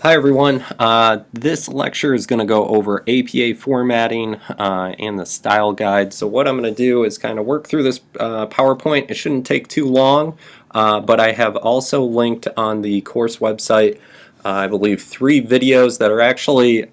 Hi everyone. This lecture is going to go over APA formatting and the style guide. So what I'm going to do is kind of work through this PowerPoint. It shouldn't take too long, but I have also linked on the course website, I believe, 3 videos that are actually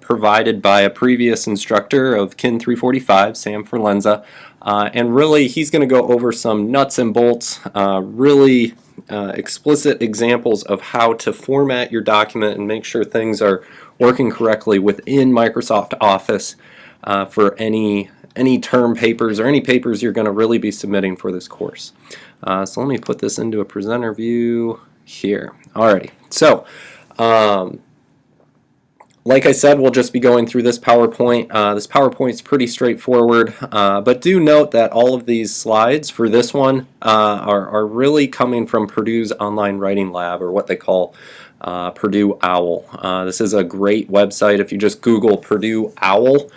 provided by a previous instructor of Kin 345, Sam Forlenza. And really, he's going to go over some nuts and bolts, really explicit examples of how to format your document and make sure things are working correctly within Microsoft Office for any term papers or any papers you're going to really be submitting for this course. So let me put this into a presenter view here. Alrighty, so like I said, we'll just be going through this PowerPoint. This PowerPoint is pretty straightforward, but do note that all of these slides for this one are really coming from Purdue's Online Writing Lab, or what they call Purdue OWL. This is a great website. If you just Google Purdue OWL,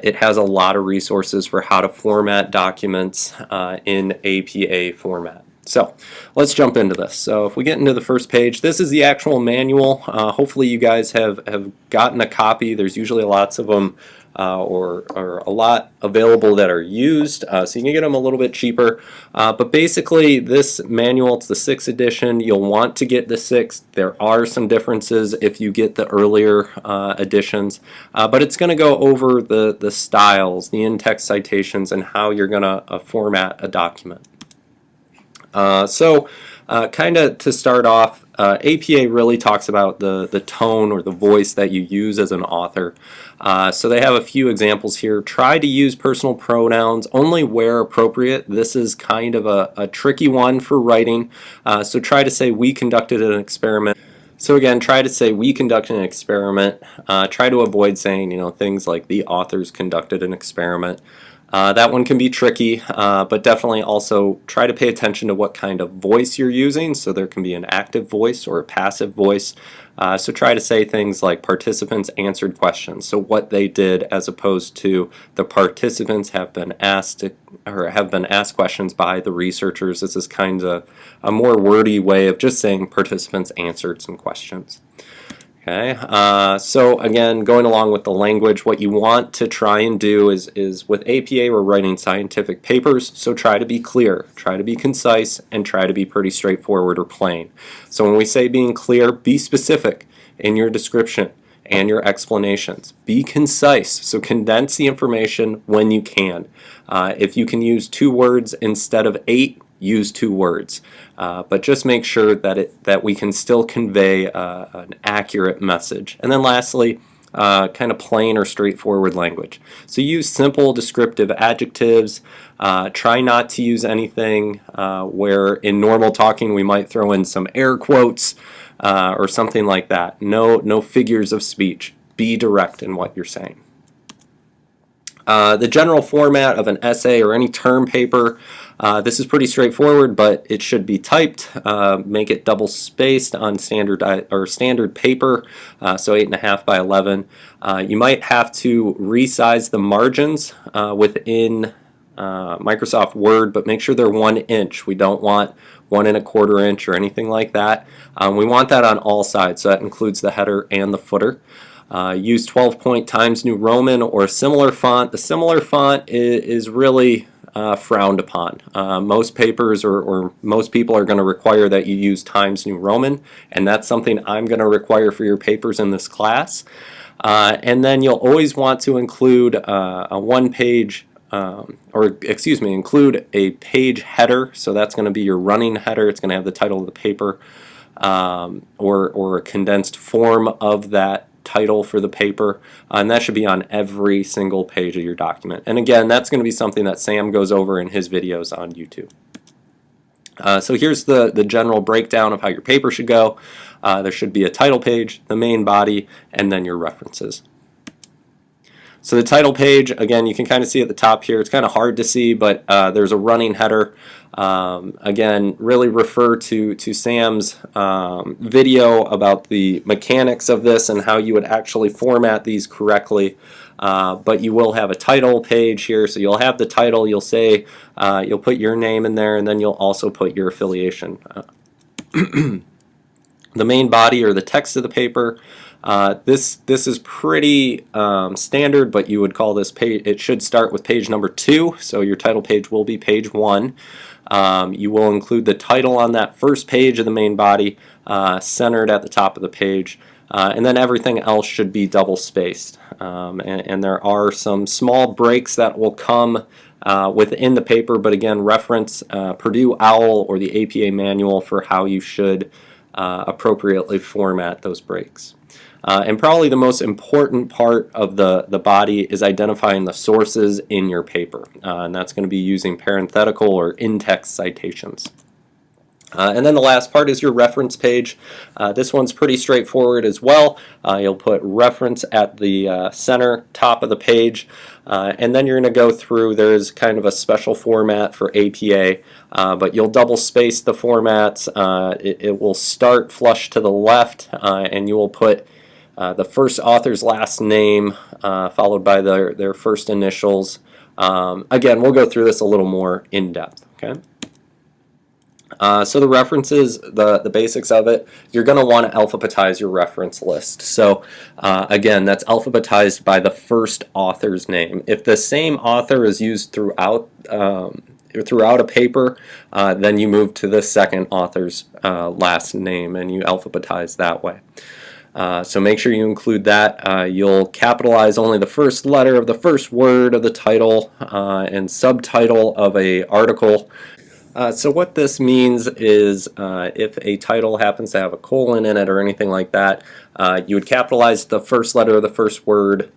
it has a lot of resources for how to format documents in APA format. So let's jump into this. So if we get into the first page, this is the actual manual. Hopefully you guys have gotten a copy. There's usually lots of them or a lot available that are used, so you can get them a little bit cheaper. But basically this manual, it's the 6th edition. You'll want to get the 6th. There are some differences if you get the earlier editions, but it's going to go over the styles, the in-text citations, and how you're going to format a document. Kind of to start off, APA really talks about the tone or the voice that you use as an author. So they have a few examples here. Try to use personal pronouns only where appropriate. This is kind of a tricky one for writing. So try to say, "We conducted an experiment." So again, try to say, "We conducted an experiment." Try to avoid saying, things like "the authors conducted an experiment." That one can be tricky, but definitely also try to pay attention to what kind of voice you're using. So there can be an active voice or a passive voice. So try to say things like "participants answered questions." So what they did, as opposed to "the participants have been asked questions by the researchers." This is kind of a more wordy way of just saying "participants answered some questions." Okay, so again, going along with the language, what you want to try and do is with APA, we're writing scientific papers, so try to be clear, try to be concise, and try to be pretty straightforward or plain. So when we say being clear, be specific in your description and your explanations. Be concise, so condense the information when you can. If you can use 2 words instead of 8, use 2 words, but just make sure that we can still convey an accurate message. And then lastly, kind of plain or straightforward language. So use simple descriptive adjectives. Try not to use anything where in normal talking we might throw in some air quotes or something like that. No figures of speech. Be direct in what you're saying. The general format of an essay or any term paper, this is pretty straightforward, but it should be typed. Make it double spaced on standard paper, so 8.5 by 11. You might have to resize the margins within Microsoft Word, but make sure they're 1 inch. We don't want 1 1/4 inch or anything like that. We want that on all sides, so that includes the header and the footer. Use 12-point Times New Roman or a similar font. The similar font is really frowned upon. Most papers or most people are going to require that you use Times New Roman, and that's something I'm going to require for your papers in this class. And then you'll always want to include a 1-page include a page header. So that's going to be your running header. It's going to have the title of the paper or a condensed form of that title for the paper, and that should be on every single page of your document. And again, that's going to be something that Sam goes over in his videos on YouTube. So here's the general breakdown of how your paper should go. There should be a title page, the main body, and then your references. So the title page, again, you can kind of see at the top here. It's kind of hard to see, but there's a running header. Again, really refer to Sam's video about the mechanics of this and how you would actually format these correctly. But you will have a title page here, so you'll have the title. You'll say, you'll put your name in there, and then you'll also put your affiliation. The main body or the text of the paper. This is pretty standard, but you would call this page, it should start with page number 2, so your title page will be page 1. You will include the title on that first page of the main body, centered at the top of the page, and then everything else should be double spaced. And there are some small breaks that will come within the paper, but again, reference Purdue OWL or the APA manual for how you should appropriately format those breaks. And probably the most important part of the body is identifying the sources in your paper, and that's going to be using parenthetical or in-text citations. And then the last part is your reference page. This one's pretty straightforward as well. You'll put reference at the center top of the page, and then you're going to go through. There's kind of a special format for APA, but you'll double space the formats. It will start flush to the left, and you will put the first author's last name followed by their first initials. Again, we'll go through this a little more in depth. Okay. So the references, the basics of it, you're going to want to alphabetize your reference list. So again, that's alphabetized by the first author's name. If the same author is used throughout a paper, then you move to the second author's last name and you alphabetize that way. So make sure you include that. You'll capitalize only the first letter of the first word of the title and subtitle of an article. So what this means is if a title happens to have a colon in it or anything like that, you would capitalize the first letter of the first word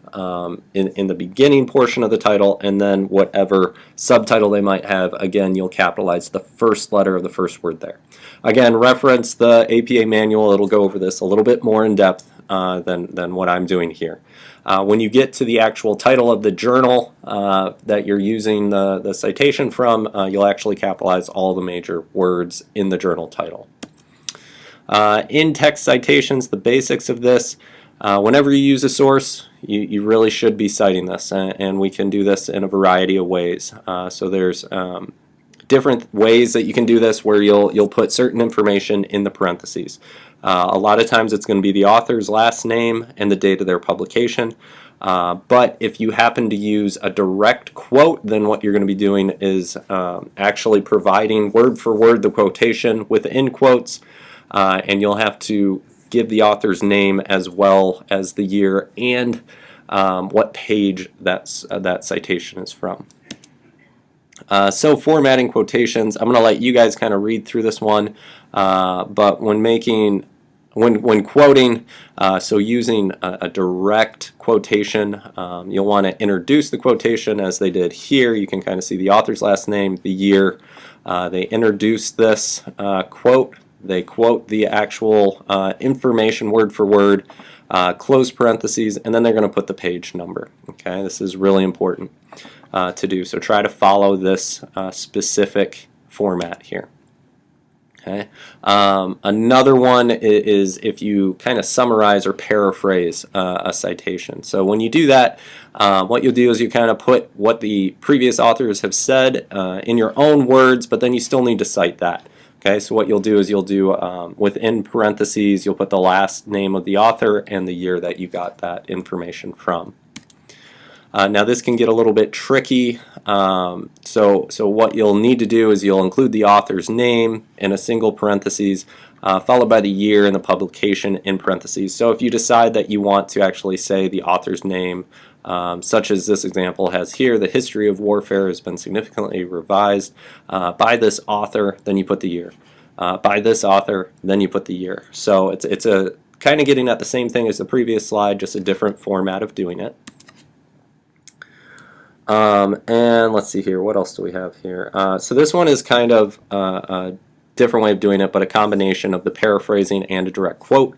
in the beginning portion of the title, and then whatever subtitle they might have, again, you'll capitalize the first letter of the first word there. Again, reference the APA manual. It'll go over this a little bit more in depth than what I'm doing here. When you get to the actual title of the journal that you're using the citation from, you'll actually capitalize all the major words in the journal title. In-text citations, the basics of this, whenever you use a source, you really should be citing this, and we can do this in a variety of ways. So there's different ways that you can do this where you'll put certain information in the parentheses. A lot of times it's going to be the author's last name and the date of their publication. But if you happen to use a direct quote, then what you're going to be doing is actually providing word for word the quotation within quotes, and you'll have to give the author's name as well as the year and what page that citation is from. So formatting quotations, I'm going to let you guys kind of read through this one, but when quoting, so using a direct quotation, you'll want to introduce the quotation as they did here. You can kind of see the author's last name, the year. They introduce this quote. They quote the actual information word for word, close parentheses, and then they're going to put the page number. Okay, this is really important to do. So try to follow this specific format here. Okay. Another one is if you kind of summarize or paraphrase a citation. So when you do that, what you'll do is you kind of put what the previous authors have said in your own words, but then you still need to cite that. Okay, so what you'll do is you'll do within parentheses, you'll put the last name of the author and the year that you got that information from. Now this can get a little bit tricky, so what you'll need to do is you'll include the author's name in a single parentheses, followed by the year and the publication in parentheses. So if you decide that you want to actually say the author's name, such as this example has here, the history of warfare has been significantly revised by this author, then you put the year. By this author, then you put the year. So it's a kind of getting at the same thing as the previous slide, just a different format of doing it. And let's see here, what else do we have here? So this one is kind of a different way of doing it, but a combination of the paraphrasing and a direct quote.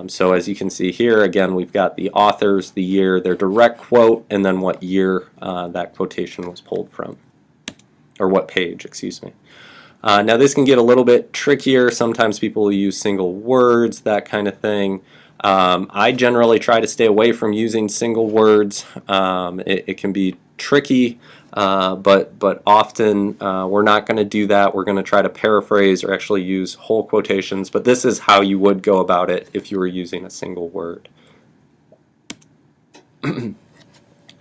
So as you can see here, again, we've got the authors, the year, their direct quote, and then what year that quotation was pulled from, or what page, excuse me. Now this can get a little bit trickier. Sometimes people will use single words, that kind of thing. I generally try to stay away from using single words. It can be tricky, but often we're not going to do that. We're going to try to paraphrase or actually use whole quotations, but this is how you would go about it if you were using a single word.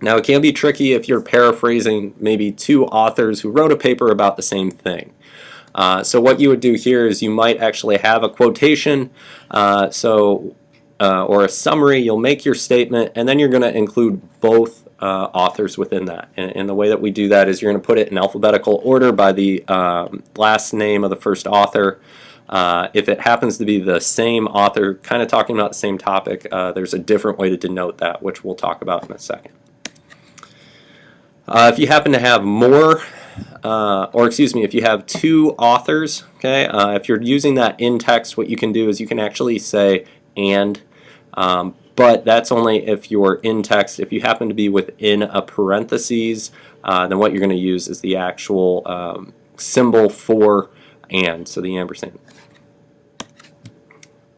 Now, it can be tricky if you're paraphrasing maybe two authors who wrote a paper about the same thing. So what you would do here is you might actually have a quotation, or a summary. You'll make your statement, and then you're going to include both authors within that. And the way that we do that is you're going to put it in alphabetical order by the last name of the first author. If it happens to be the same author, kind of talking about the same topic, there's a different way to denote that, which we'll talk about in a second. If you happen to have more, if you have two authors, okay, if you're using that in text, what you can do is you can actually say and, but that's only if you're in text. If you happen to be within a parentheses, then what you're going to use is the actual symbol for and, so the ampersand.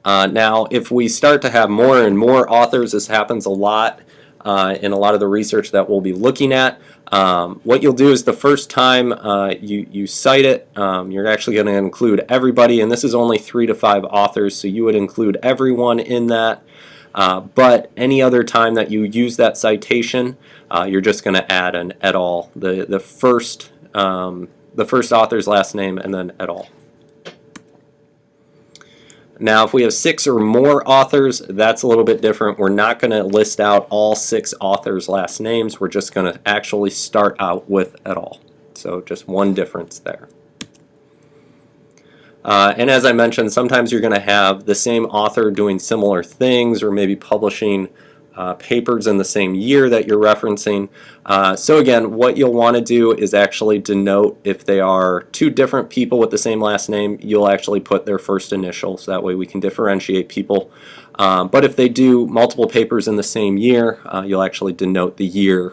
Now, if we start to have more and more authors, this happens a lot in a lot of the research that we'll be looking at. What you'll do is the first time you cite it, you're actually going to include everybody, and this is only 3 to 5 authors, so you would include everyone in that. But any other time that you use that citation, you're just going to add an et al. The first author's last name and then et al. Now, if we have 6 or more authors, that's a little bit different. We're not going to list out all 6 authors' last names. We're just going to actually start out with et al. So just one difference there. And as I mentioned, sometimes you're going to have the same author doing similar things, or maybe publishing papers in the same year that you're referencing. So again, what you'll want to do is actually denote if they are 2 different people with the same last name, you'll actually put their first initial, so that way we can differentiate people. But if they do multiple papers in the same year, you'll actually denote the year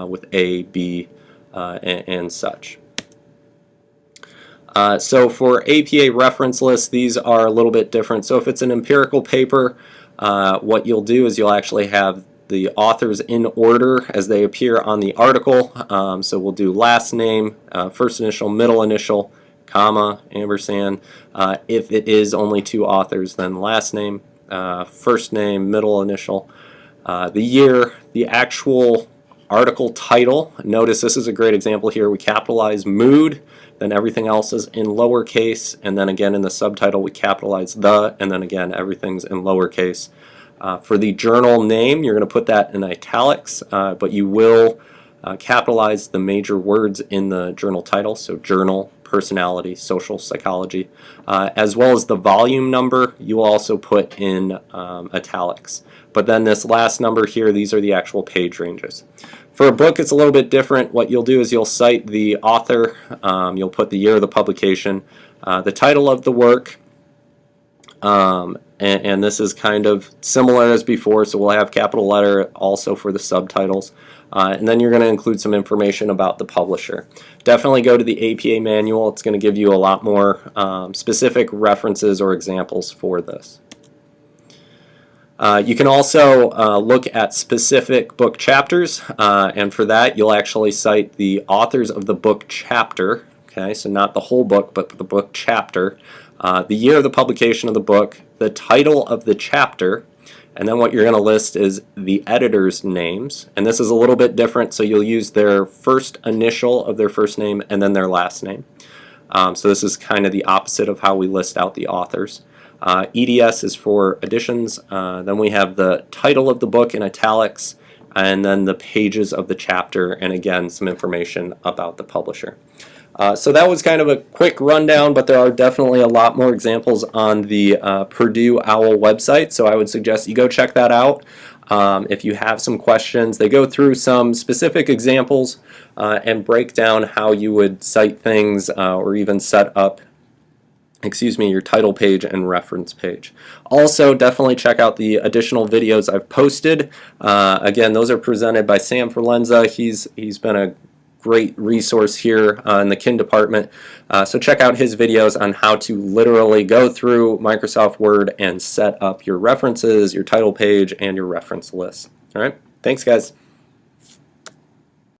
with A, B, and such. So for APA reference lists, these are a little bit different. So if it's an empirical paper, what you'll do is you'll actually have the authors in order as they appear on the article. So we'll do last name, first initial, middle initial, comma, ampersand. If it is only 2 authors, then last name, first name, middle initial, the year, the actual article title. Notice this is a great example here. We capitalize mood, then everything else is in lowercase, and then again in the subtitle we capitalize the, and then again everything's in lowercase. For the journal name, you're going to put that in italics, but you will capitalize the major words in the journal title, so journal, personality, social psychology, as well as the volume number you will also put in italics. But then this last number here, these are the actual page ranges. For a book, it's a little bit different. What you'll do is you'll cite the author, you'll put the year of the publication, the title of the work, and this is kind of similar as before, so we'll have capital letter also for the subtitles. And then you're going to include some information about the publisher. Definitely go to the APA manual. It's going to give you a lot more specific references or examples for this. You can also look at specific book chapters, and for that you'll actually cite the authors of the book chapter. Okay, so not the whole book, but the book chapter, the year of the publication of the book, the title of the chapter, and then what you're going to list is the editor's names. And this is a little bit different, so you'll use their first initial of their first name and then their last name. So this is kind of the opposite of how we list out the authors. EDS is for editions. Then we have the title of the book in italics, and then the pages of the chapter, and again some information about the publisher. So that was kind of a quick rundown, but there are definitely a lot more examples on the Purdue OWL website, so I would suggest you go check that out. If you have some questions, they go through some specific examples and break down how you would cite things or even set up your title page and reference page. Also, definitely check out the additional videos I've posted. Again, those are presented by Sam Forlenza. He's been a great resource here in the kin department. So check out his videos on how to literally go through Microsoft Word and set up your references, your title page, and your reference list. All right, thanks guys.